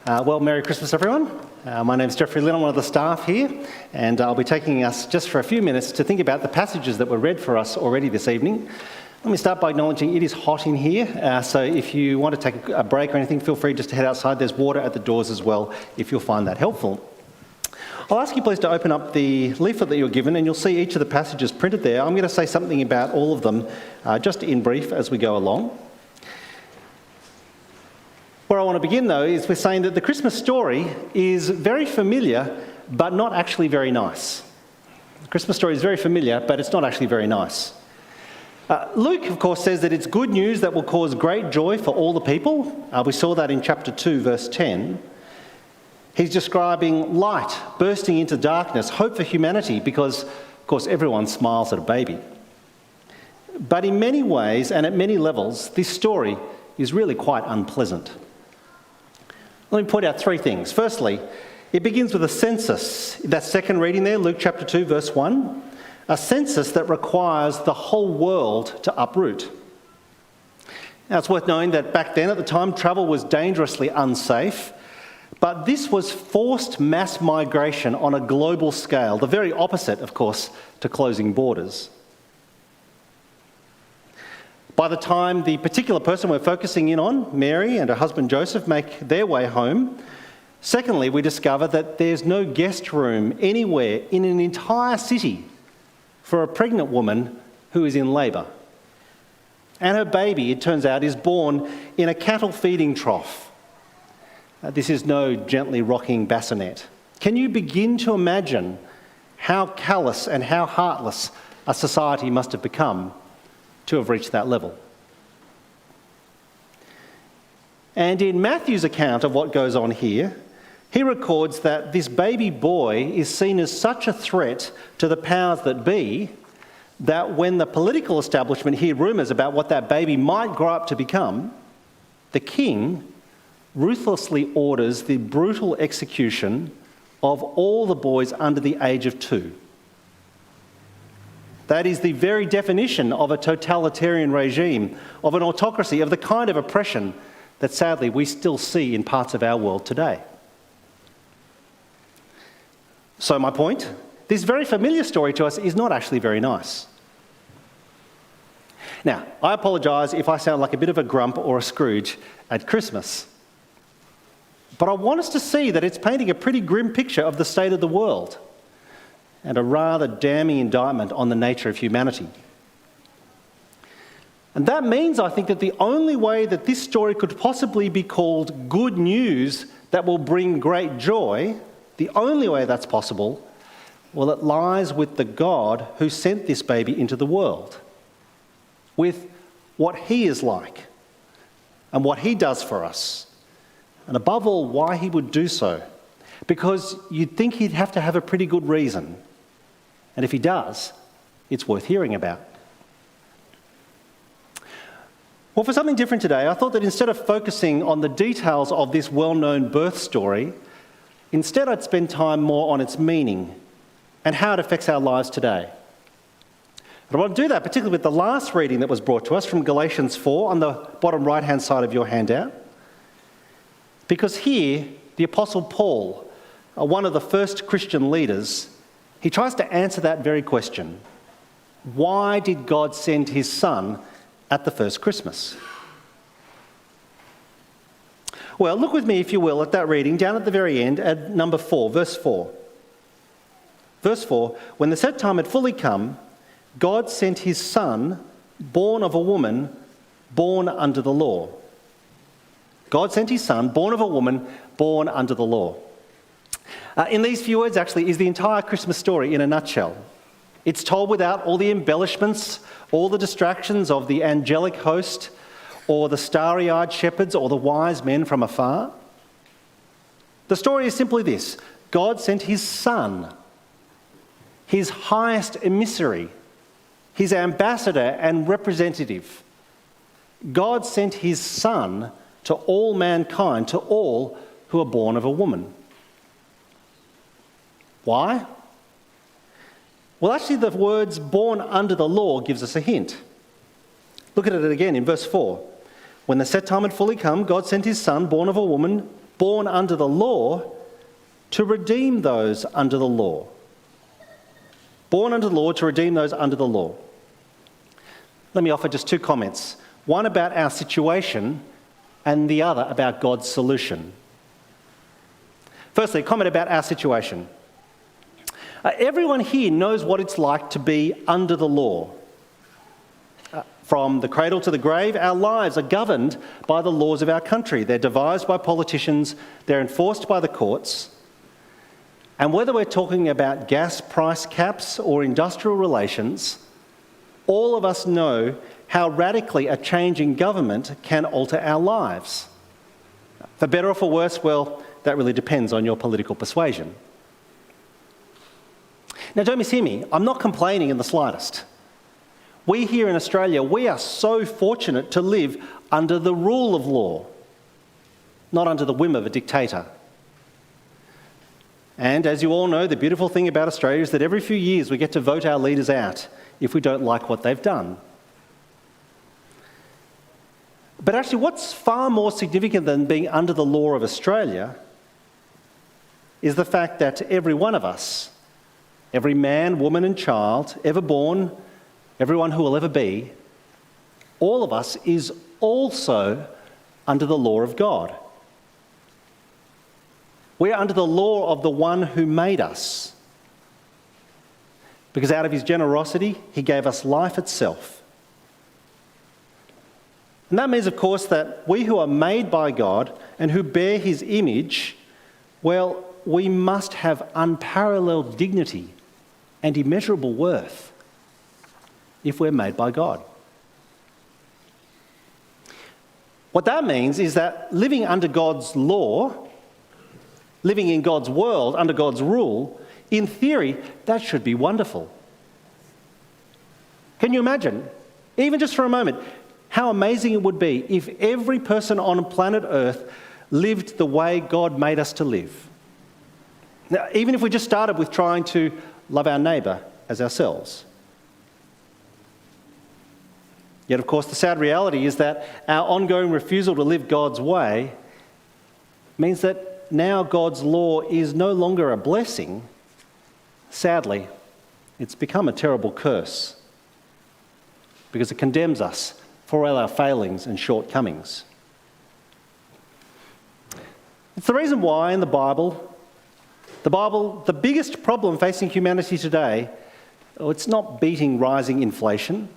Merry Christmas, everyone. My name's Geoff. I'm one of the staff here, and I'll be taking us just for a few minutes to think about the passages that were read for us already this evening. Let me start by acknowledging it is hot in here, so if you want to take a break or anything, feel free just to head outside. There's water at the doors as well, if you'll find that helpful. I'll ask you please to open up the leaflet that you're given, and you'll see each of the passages printed there. I'm going to say something about all of them, just in brief as we go along. Where I want to begin, though, is with saying that the Christmas story is very familiar, but not actually very nice. The Christmas story is very familiar, but it's not actually very nice. Luke, of course, says that it's good news that will cause great joy for all the people. We saw that in chapter 2, verse 10. He's describing light bursting into darkness, hope for humanity, because, of course, everyone smiles at a baby. But in many ways and at many levels, this story is really quite unpleasant. Let me point out three things. Firstly, it begins with a census. That second reading there, Luke chapter 2, verse 1, a census that requires the whole world to uproot. Now, it's worth knowing that back then, at the time, travel was dangerously unsafe, but this was forced mass migration on a global scale, the very opposite, of course, to closing borders. By the time the particular person we're focusing in on, Mary and her husband Joseph, make their way home, secondly, we discover that there's no guest room anywhere in an entire city for a pregnant woman who is in labour. And her baby, it turns out, is born in a cattle feeding trough. This is no gently rocking bassinet. Can you begin to imagine how callous and how heartless a society must have become to have reached that level? And in Matthew's account of what goes on here, he records that this baby boy is seen as such a threat to the powers that be that when the political establishment hear rumours about what that baby might grow up to become, the king ruthlessly orders the brutal execution of all the boys under the age of 2. That is the very definition of a totalitarian regime, of an autocracy, of the kind of oppression that sadly we still see in parts of our world today. So my point, this very familiar story to us is not actually very nice. Now, I apologise if I sound like a bit of a grump or a Scrooge at Christmas, but I want us to see that it's painting a pretty grim picture of the state of the world and a rather damning indictment on the nature of humanity. And that means, I think, that the only way that this story could possibly be called good news that will bring great joy, the only way that's possible, well, it lies with the God who sent this baby into the world, with what he is like and what he does for us, and above all, why he would do so. Because you'd think he'd have to have a pretty good reason. And if he does, it's worth hearing about. Well, for something different today, I thought that instead of focusing on the details of this well-known birth story, instead I'd spend time more on its meaning and how it affects our lives today. And I want to do that particularly with the last reading that was brought to us from Galatians 4 on the bottom right-hand side of your handout. Because here, the Apostle Paul, one of the first Christian leaders, he tries to answer that very question. Why did God send his son at the first Christmas? Well, look with me, if you will, at that reading down at the very end at number 4, verse 4. Verse 4, when the set time had fully come, God sent his son, born of a woman, born under the law. God sent his son, born of a woman, born under the law. In these few words, actually, is the entire Christmas story in a nutshell. It's told without all the embellishments, all the distractions of the angelic host, or the starry-eyed shepherds, or the wise men from afar. The story is simply this: God sent his son, his highest emissary, his ambassador and representative. God sent his son to all mankind, to all who are born of a woman. Why? Well, actually, the words born under the law gives us a hint. Look at it again in verse 4. When the set time had fully come, God sent his son, born of a woman, born under the law to redeem those under the law. Born under the law to redeem those under the law. Let me offer just two comments. One about our situation and the other about God's solution. Firstly, a comment about our situation. Everyone here knows what it's like to be under the law. From the cradle to the grave, our lives are governed by the laws of our country. They're devised by politicians, they're enforced by the courts. And whether we're talking about gas price caps or industrial relations, all of us know how radically a change in government can alter our lives. For better or for worse, well, that really depends on your political persuasion. Now, don't mishear me. I'm not complaining in the slightest. We here in Australia, we are so fortunate to live under the rule of law, not under the whim of a dictator. And as you all know, the beautiful thing about Australia is that every few years we get to vote our leaders out if we don't like what they've done. But actually, what's far more significant than being under the law of Australia is the fact that every one of us, every man, woman and child ever born, everyone who will ever be, all of us is also under the law of God. We're under the law of the one who made us. Because out of his generosity, he gave us life itself. And that means, of course, that we who are made by God and who bear his image, well, we must have unparalleled dignity and immeasurable worth if we're made by God. What that means is that living under God's law, living in God's world, under God's rule, in theory, that should be wonderful. Can you imagine, even just for a moment, how amazing it would be if every person on planet Earth lived the way God made us to live? Now, even if we just started with trying to love our neighbour as ourselves. Yet, of course, the sad reality is that our ongoing refusal to live God's way means that now God's law is no longer a blessing. Sadly, it's become a terrible curse because it condemns us for all our failings and shortcomings. It's the reason why in the Bible, the biggest problem facing humanity today, it's not beating rising inflation.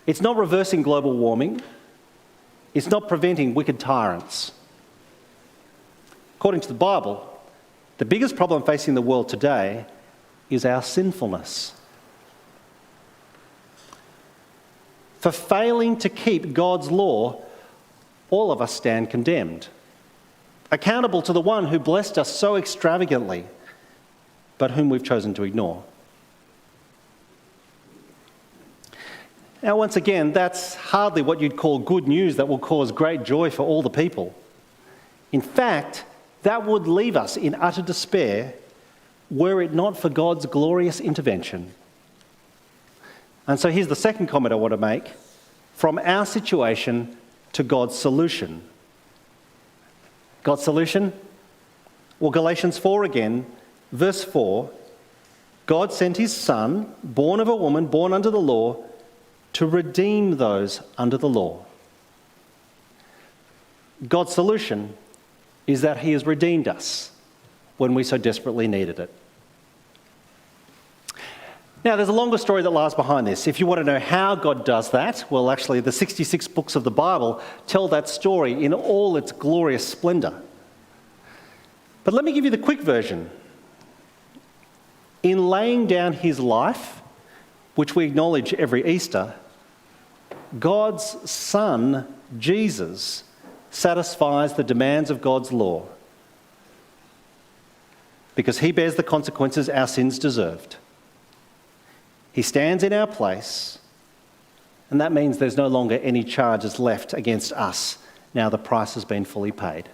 It's not reversing global warming. It's not preventing wicked tyrants. According to the Bible, the biggest problem facing the world today is our sinfulness. For failing to keep God's law, all of us stand condemned, accountable to the one who blessed us so extravagantly, but whom we've chosen to ignore. Now, once again, that's hardly what you'd call good news that will cause great joy for all the people. In fact, that would leave us in utter despair were it not for God's glorious intervention. And so here's the second comment I want to make. From our situation to God's solution. God's solution? Well, Galatians 4 again, verse 4. God sent his Son, born of a woman, born under the law, to redeem those under the law. God's solution is that he has redeemed us when we so desperately needed it. Now, there's a longer story that lies behind this. If you want to know how God does that, well, actually, the 66 books of the Bible tell that story in all its glorious splendour. But let me give you the quick version. In laying down his life, which we acknowledge every Easter, God's Son, Jesus, satisfies the demands of God's law because he bears the consequences our sins deserved. He stands in our place, and that means there's no longer any charges left against us now the price has been fully paid.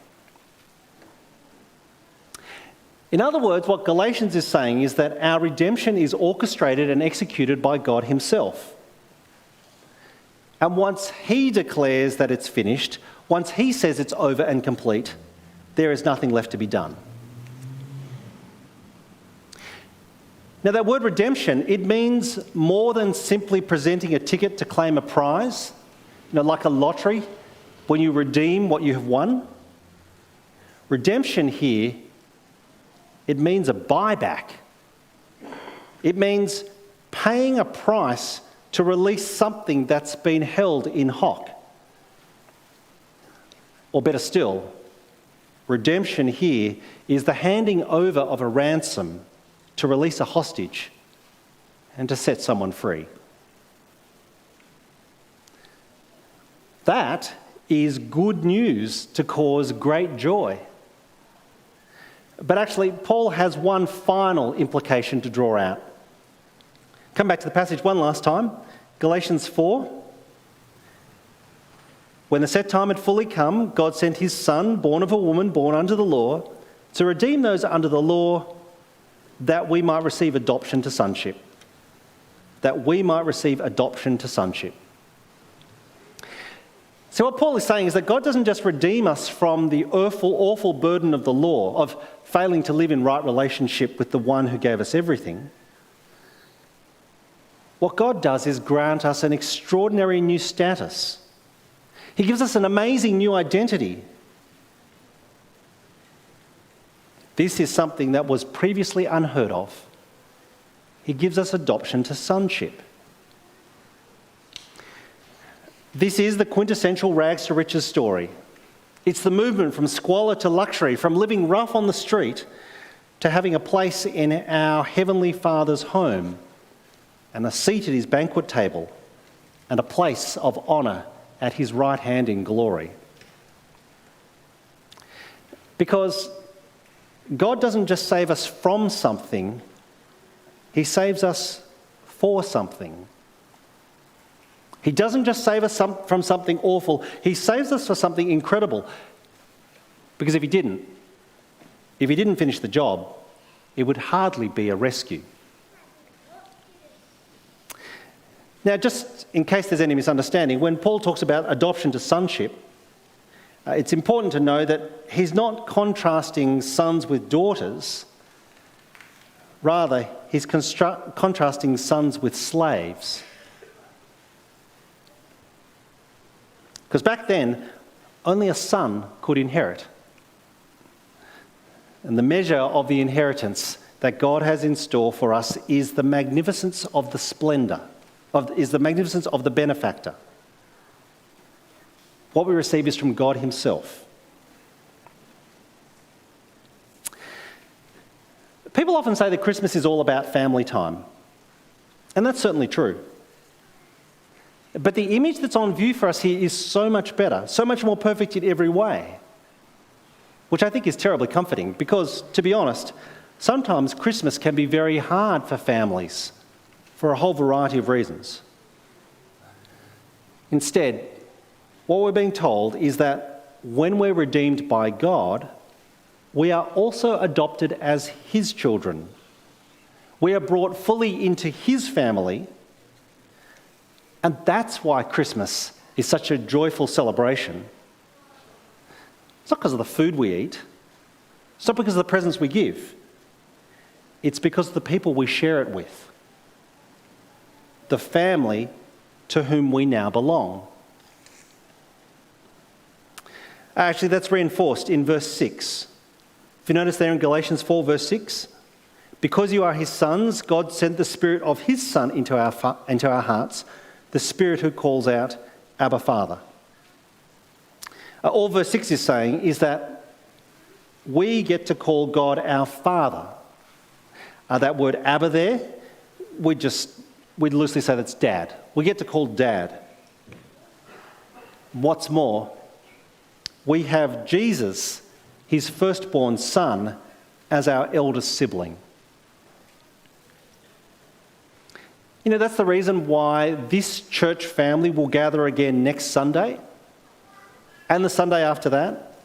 In other words, what Galatians is saying is that our redemption is orchestrated and executed by God himself. And once he declares that it's finished, once he says it's over and complete, there is nothing left to be done. Now, that word redemption, it means more than simply presenting a ticket to claim a prize, like a lottery, when you redeem what you have won. Redemption here, it means a buyback. It means paying a price to release something that's been held in hock. Or better still, redemption here is the handing over of a ransom to release a hostage and to set someone free. That is good news to cause great joy. But actually, Paul has one final implication to draw out. Come back to the passage one last time. Galatians 4. When the set time had fully come, God sent his Son, born of a woman, born under the law, to redeem those under the law, that we might receive adoption to sonship. That we might receive adoption to sonship. So what Paul is saying is that God doesn't just redeem us from the awful burden of the law, of failing to live in right relationship with the one who gave us everything. What God does is grant us an extraordinary new status. He gives us an amazing new identity. This is something that was previously unheard of. He gives us adoption to sonship. This is the quintessential rags to riches story. It's the movement from squalor to luxury, from living rough on the street to having a place in our Heavenly Father's home and a seat at his banquet table and a place of honour at his right hand in glory. Because God doesn't just save us from something, he saves us for something. He doesn't just save us from something awful, he saves us for something incredible. Because if he didn't finish the job, it would hardly be a rescue. Now, just in case there's any misunderstanding, when Paul talks about adoption to sonship, it's important to know that he's not contrasting sons with daughters. Rather, he's contrasting sons with slaves. Because back then, only a son could inherit. And the measure of the inheritance that God has in store for us is the magnificence of the splendour, is the magnificence of the benefactor. What we receive is from God himself. People often say that Christmas is all about family time. And that's certainly true. But the image that's on view for us here is so much better, so much more perfect in every way, which I think is terribly comforting because, to be honest, sometimes Christmas can be very hard for families for a whole variety of reasons. Instead, what we're being told is that when we're redeemed by God, we are also adopted as his children. We are brought fully into his family, and that's why Christmas is such a joyful celebration. It's not because of the food we eat. It's not because of the presents we give. It's because of the people we share it with. The family to whom we now belong. Actually, that's reinforced in verse 6. If you notice there in Galatians 4, verse 6, because you are his sons, God sent the Spirit of his Son into our hearts, the Spirit who calls out, Abba, Father. All verse 6 is saying is that we get to call God our Father. That word Abba there, we'd loosely say that's Dad. We get to call Dad. What's more, we have Jesus, his firstborn son, as our eldest sibling. You know, that's the reason why this church family will gather again next Sunday and the Sunday after that,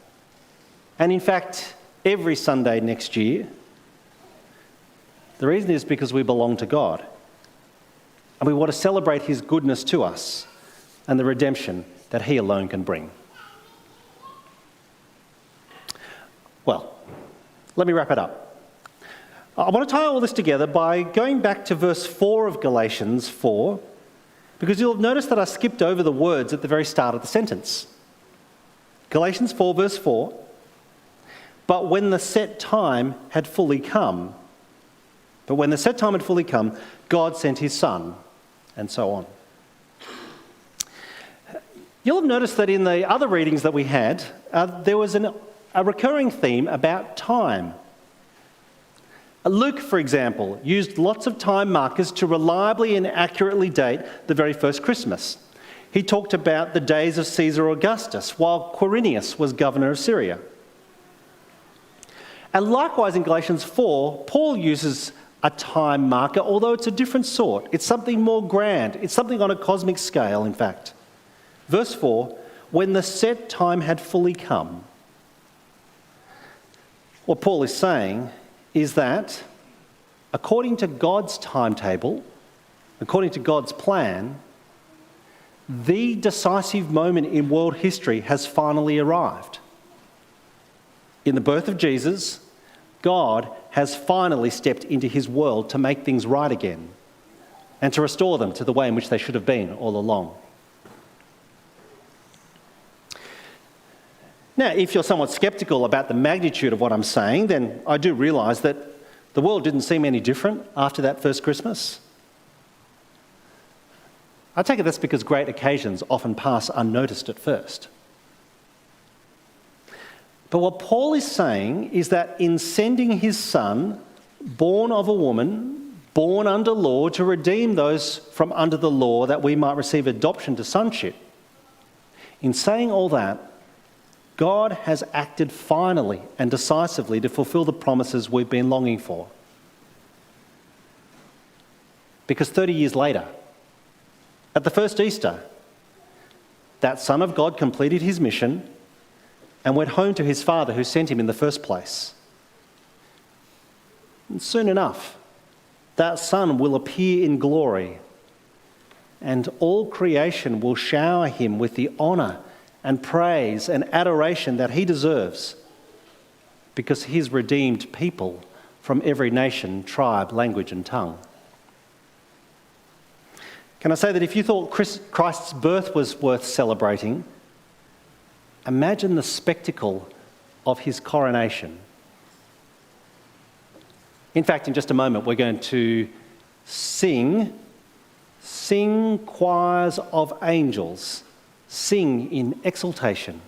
and in fact, every Sunday next year. The reason is because we belong to God, and we want to celebrate his goodness to us and the redemption that he alone can bring. Well, let me wrap it up. I want to tie all this together by going back to verse 4 of Galatians 4, because you'll have noticed that I skipped over the words at the very start of the sentence. Galatians 4 verse 4, but when the set time had fully come, God sent his Son, and so on. You'll have noticed that in the other readings that we had, there was a recurring theme about time. Luke, for example, used lots of time markers to reliably and accurately date the very first Christmas. He talked about the days of Caesar Augustus, while Quirinius was governor of Syria. And likewise in Galatians 4, Paul uses a time marker, although it's a different sort. It's something more grand. It's something on a cosmic scale, in fact. Verse 4, when the set time had fully come. What Paul is saying is that according to God's timetable, according to God's plan, the decisive moment in world history has finally arrived. In the birth of Jesus, God has finally stepped into his world to make things right again and to restore them to the way in which they should have been all along. Now, if you're somewhat sceptical about the magnitude of what I'm saying, then I do realise that the world didn't seem any different after that first Christmas. I take it that's because great occasions often pass unnoticed at first. But what Paul is saying is that in sending his Son, born of a woman, born under law, to redeem those from under the law that we might receive adoption to sonship, in saying all that, God has acted finally and decisively to fulfill the promises we've been longing for. Because 30 years later, at the first Easter, that Son of God completed his mission and went home to his Father who sent him in the first place. And soon enough, that Son will appear in glory, and all creation will shower him with the honour and praise and adoration that he deserves, because he's redeemed people from every nation, tribe, language and tongue. Can I say that if you thought Christ's birth was worth celebrating, imagine the spectacle of his coronation. In fact, in just a moment, we're going to sing choirs of angels. Sing in exultation.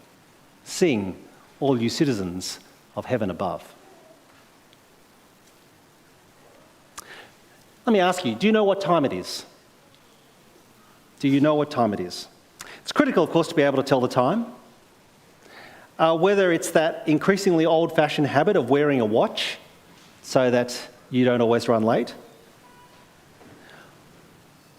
Sing, all you citizens of heaven above. Let me ask you, do you know what time it is? Do you know what time it is? It's critical, of course, to be able to tell the time. Whether it's that increasingly old-fashioned habit of wearing a watch so that you don't always run late,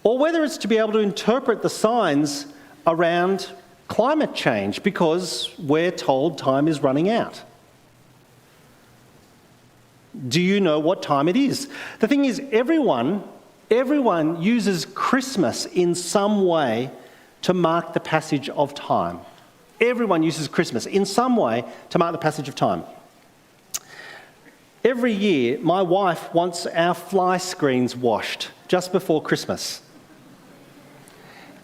or whether it's to be able to interpret the signs around climate change because we're told time is running out. Do you know what time it is? The thing is, everyone uses Christmas in some way to mark the passage of time. Everyone uses Christmas in some way to mark the passage of time. Every year, my wife wants our fly screens washed just before Christmas.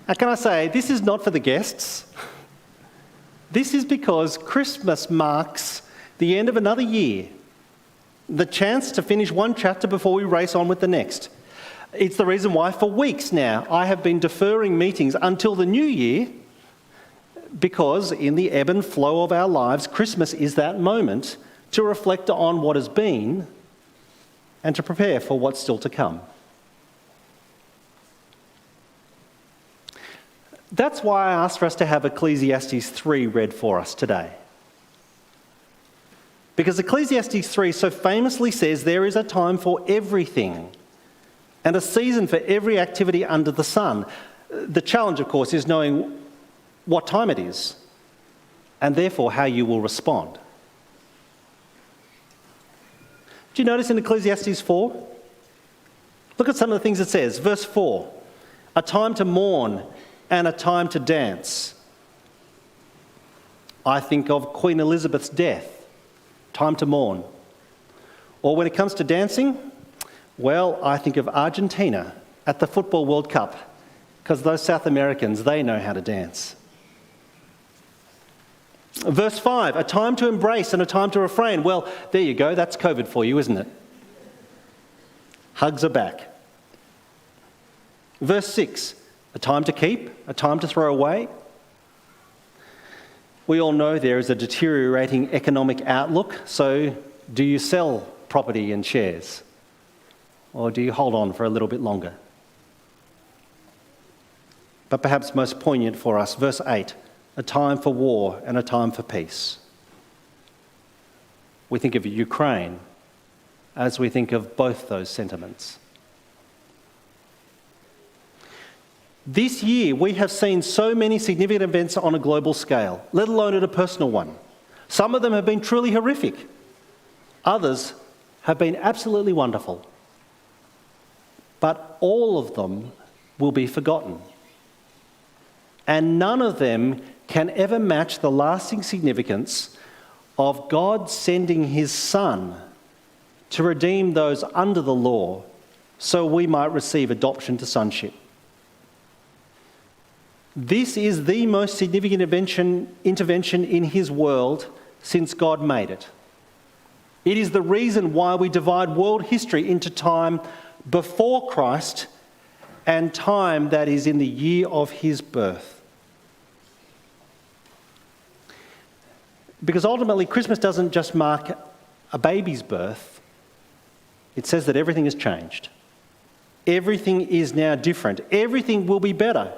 Now, can I say, this is not for the guests. This is because Christmas marks the end of another year, the chance to finish one chapter before we race on with the next. It's the reason why for weeks now I have been deferring meetings until the new year, because in the ebb and flow of our lives, Christmas is that moment to reflect on what has been and to prepare for what's still to come. That's why I asked for us to have Ecclesiastes 3 read for us today. Because Ecclesiastes 3 so famously says there is a time for everything and a season for every activity under the sun. The challenge, of course, is knowing what time it is and therefore how you will respond. Do you notice in Ecclesiastes 4? Look at some of the things it says. Verse 4, a time to mourn and a time to dance. I think of Queen Elizabeth's death time to mourn. Or when it comes to dancing, well, I think of Argentina at the Football World Cup, because those South Americans, they know how to dance. Verse 5, a time to embrace and a time to refrain. Well, there you go, that's COVID for you, isn't it? Hugs are back. Verse 6, a time to keep, a time to throw away. We all know there is a deteriorating economic outlook, so do you sell property and shares? Or do you hold on for a little bit longer? But perhaps most poignant for us, verse 8, a time for war and a time for peace. We think of Ukraine as we think of both those sentiments. This year, we have seen so many significant events on a global scale, let alone at a personal one. Some of them have been truly horrific. Others have been absolutely wonderful. But all of them will be forgotten. And none of them can ever match the lasting significance of God sending his Son to redeem those under the law so we might receive adoption to sonship. This is the most significant intervention in his world since God made it. It is the reason why we divide world history into time before Christ and time that is in the year of his birth. Because ultimately, Christmas doesn't just mark a baby's birth. It says that everything has changed. Everything is now different. Everything will be better.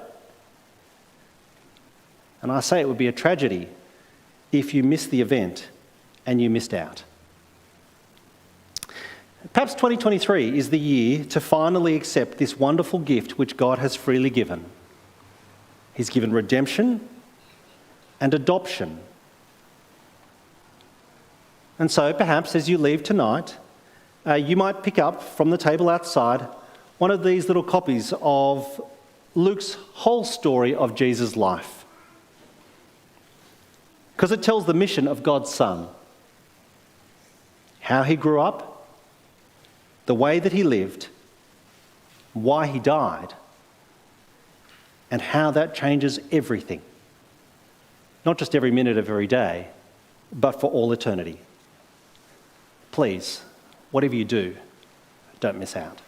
And I say it would be a tragedy if you missed the event and you missed out. Perhaps 2023 is the year to finally accept this wonderful gift which God has freely given. He's given redemption and adoption. And so perhaps as you leave tonight, you might pick up from the table outside one of these little copies of Luke's whole story of Jesus' life. Because it tells the mission of God's Son. How he grew up, the way that he lived, why he died, and how that changes everything. Not just every minute of every day, but for all eternity. Please, whatever you do, don't miss out.